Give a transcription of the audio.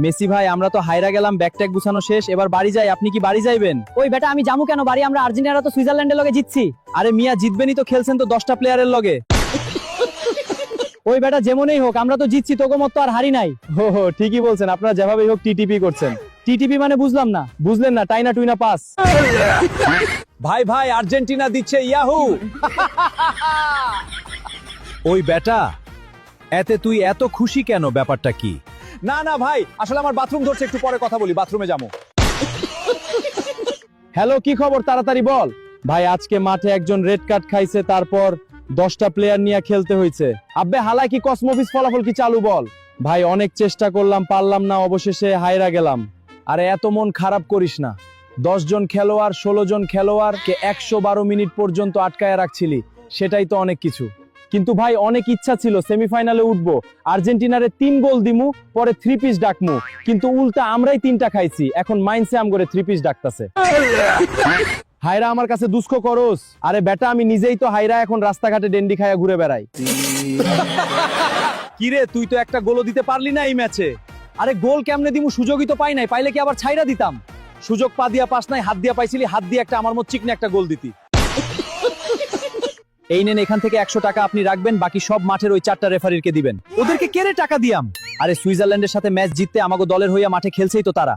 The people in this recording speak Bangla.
মেসি ভাই আমরা তো হাইরা গেলাম, ব্যাগ ট্যাগ গুছানো শেষ, এবার বাড়ি যাই। আপনি কি বাড়ি যাইবেন? ওই বেটা আমি জামু কেন বাড়ি? আমরা আর্জেন্টিনারা তো সুইজারল্যান্ডের লগে জিতছি। আরে মিয়া জিতবেনই তো, খেলছেন তো 10টা প্লেয়ারের লগে। ওই বেটা যেমনই হোক আমরা তো জিতছি, তোকে মত তো আর হারি নাই। হো ঠিকই বলছেন, আপনারা যেভাবেই হোক টিটিপি করছেন। টিটিপি মানে বুঝলাম না। বুঝলেন না? টাইনা টুইনা পাস। ভাই ভাই আর্জেন্টিনা দিচ্ছে ইয়াহু। ওই বেটা, এতে তুই এত খুশি কেন? ব্যাপারটা কি? না না ভাই, আসলে আমার বাথরুম ধরছে, একটু পরে কথা বলি, বাথরুমে যাবো। হ্যালো, কি খবর? তাড়াতাড়ি বল। ভাই আজকে মাঠে একজন রেড কার্ড খাইছে, তারপর 10টা প্লেয়ার নিয়ে খেলতে হয়েছে। আব্বে হালাই কি কসমোভিস ফলাফল কি চালু? বল ভাই। অনেক চেষ্টা করলাম, পারলাম না, অবশেষে হাইরা গেলাম। আরে এত মন খারাপ করিস না। 10 জন খেলোয়াড়, 16 জন খেলোয়াড়কে 112 মিনিট পর্যন্ত আটকায় রাখছিলি, সেটাই তো অনেক কিছু। কিন্তু ভাই অনেক ইচ্ছা ছিল সেমিফাইনালে উঠবো, আর্জেন্টিনারে 3 গোল দিমু, পরে 3 পিস ডাকমু, কিন্তু উল্টা আমরাই 3টা খাইছি। এখন মাইন্সে আম করে 3 পিস ডাকতাছে। হায়রা আমার কাছে দুঃখ করস? আরে বেটা আমি নিজেই তো হায়রা, এখন রাস্তাঘাটে ডেন্ডি খায়া ঘুরে বেড়াই। কিরে তুই তো একটা গোলও দিতে পারলি না এই ম্যাচে। আরে গোল কেমনে দিমু? সুযোগই তো পাই নাই, পাইলে কি আবার ছাইরা দিতাম? সুযোগ পা দিয়া পাস নাই, হাত দিয়া পাইছিলি, হাত দিয়ে একটা আমার মত চিকনে একটা গোল দিতি। এই নেন, এখান থেকে 100 টাকা আপনি রাখবেন, বাকি সব মাঠের ওই 4টা রেফারিরকে দিবেন। ওদেরকে কেড়ে টাকা দিয়াম? আরে সুইজারল্যান্ডের সাথে ম্যাচ জিততে আমাগো দলের হইয়া মাঠে খেলছেই তো তারা।